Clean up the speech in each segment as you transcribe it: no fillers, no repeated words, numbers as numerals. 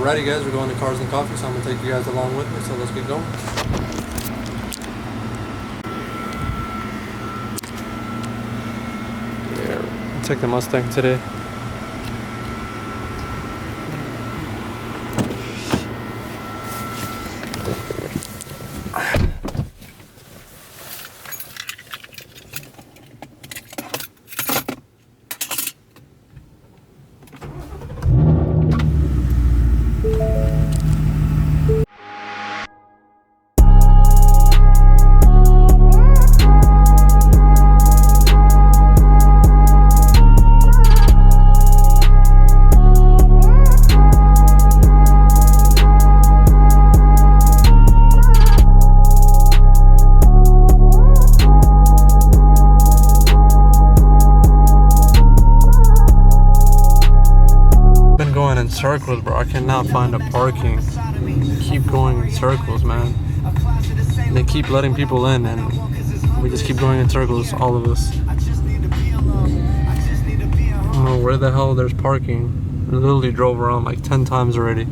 Alrighty guys, we're going to Cars and Coffee, so I'm going to take you guys along with me, so let's get going. Yeah, I'll take the Mustang today. Going in circles, bro. I cannot find a parking. Keep going in circles, man. They keep letting people in and we just keep going in circles, all of us. I don't know where the hell there's parking. I literally drove around like 10 times already.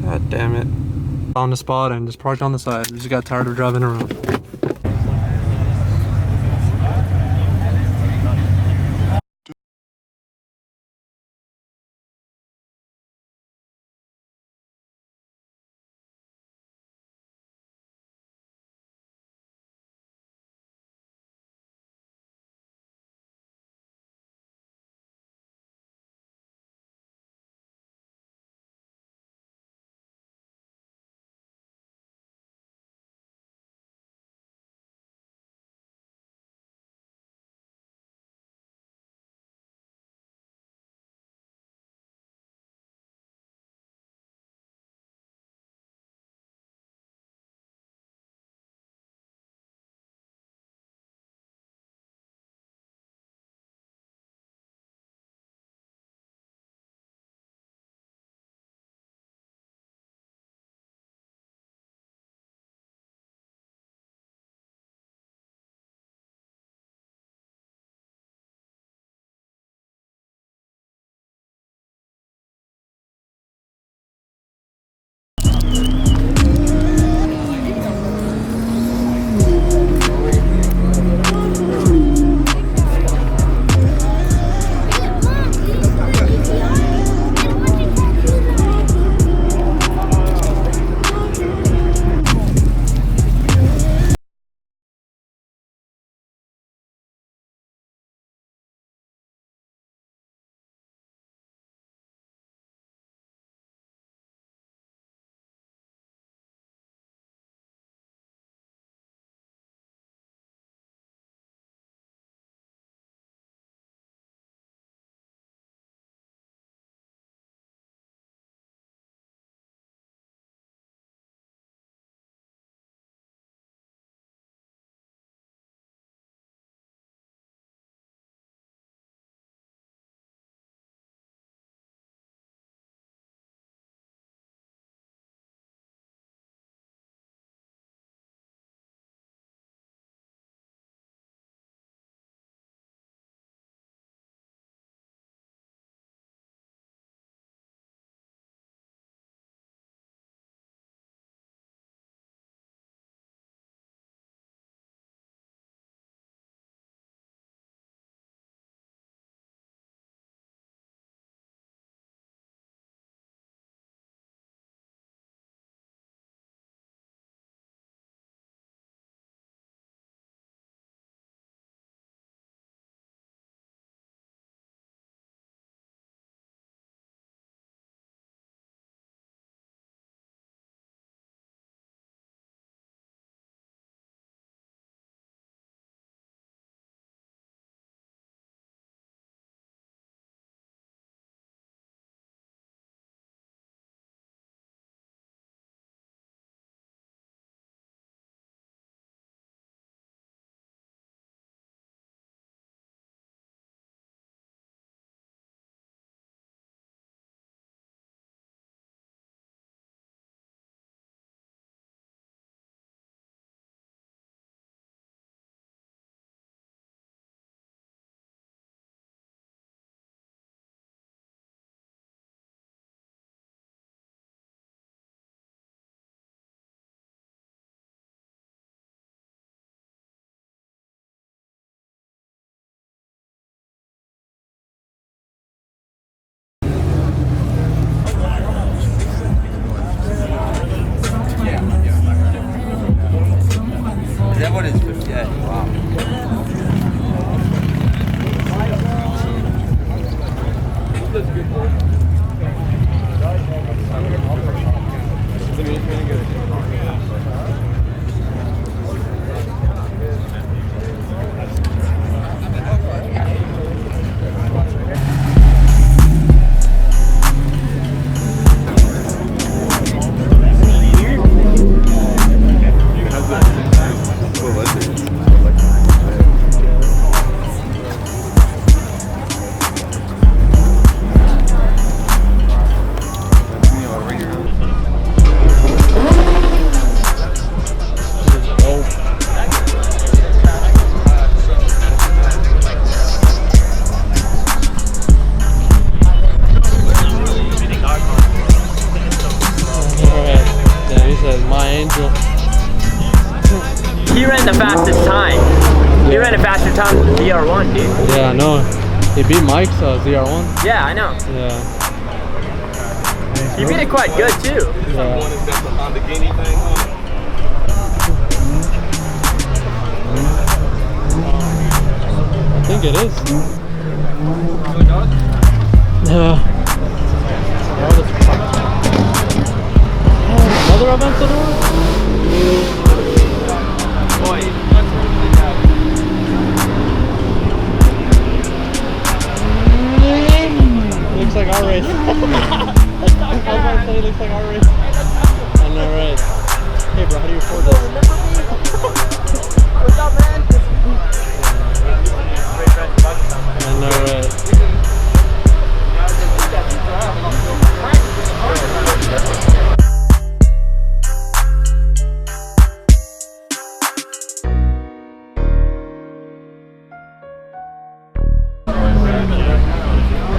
God damn it. Found a spot and just parked on the side. Just got tired of driving around. ran the fastest time. He ran a faster time than the ZR1, dude. Yeah, I know. He beat Mike's ZR1. Yeah, I know. Yeah. He beat it quite good too. Yeah. I think it is. Yeah. Another Aventador? Looks like our race. I was about to say it looks like our race. I know, right? Hey bro, how do you afford this? What's up, man? I know, right?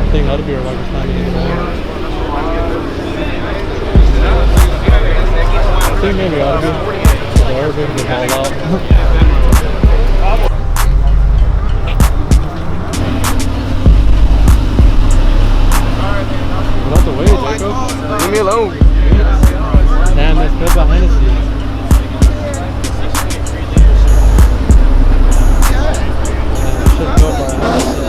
I think that'll be our largest time anymore. I think maybe ought to be. The Arabic is all out. Get out the way, Jacob. Leave me alone. Damn, that's good by Hennessy. Should go by Hennessy.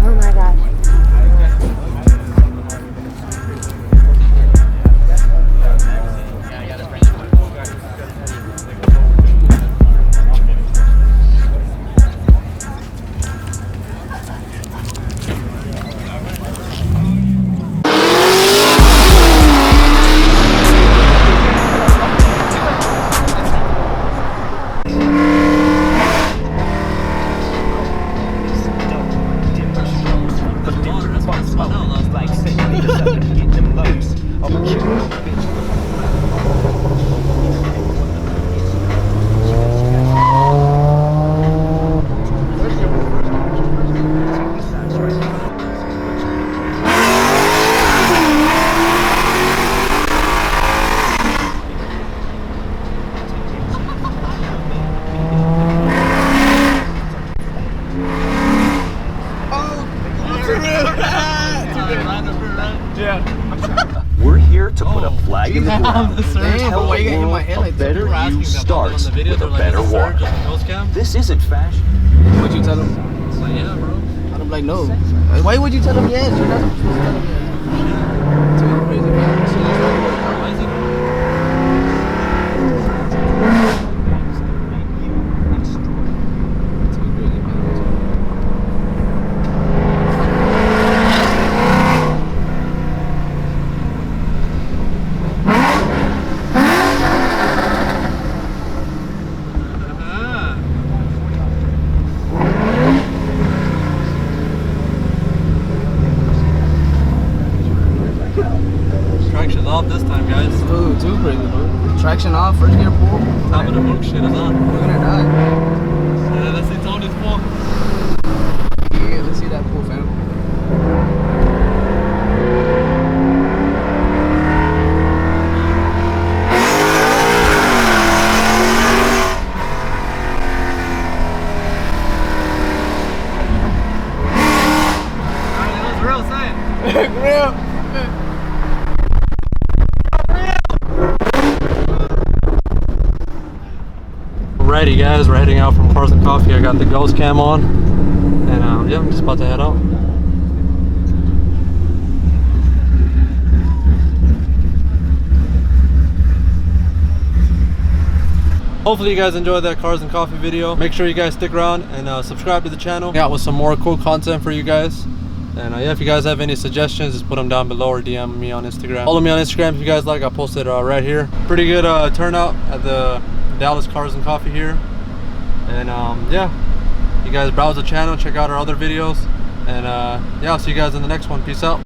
Oh my gosh. We're here to put a flag in the ground. Damn, why you gotta hit my head like that? Better you starts with a better walk. This isn't fashion. What'd you tell him? Like, yeah, bro. I'm like, no. Why would you tell him yes? You're not supposed to tell him yes. Too crazy, man. Traction's off this time, guys. Ooh, too crazy, bro. Traction off, first gear pull. Top of the book shit is on. We're gonna die. Yeah, let's see Tony's pull. Yeah, let's see that pull, fam. Real. Ready, guys. We're heading out from Cars and Coffee. I got the Ghost Cam on, and yeah, I'm just about to head out. Hopefully you guys enjoyed that Cars and Coffee video. Make sure you guys stick around and subscribe to the channel. Got with some more cool content for you guys. And yeah, if you guys have any suggestions, just put them down below or DM me on Instagram. Follow me on Instagram if you guys like. I posted right here. Pretty good turnout at the Dallas Cars and Coffee here. And yeah, you guys browse the channel, check out our other videos. And yeah, I'll see you guys in the next one. Peace out.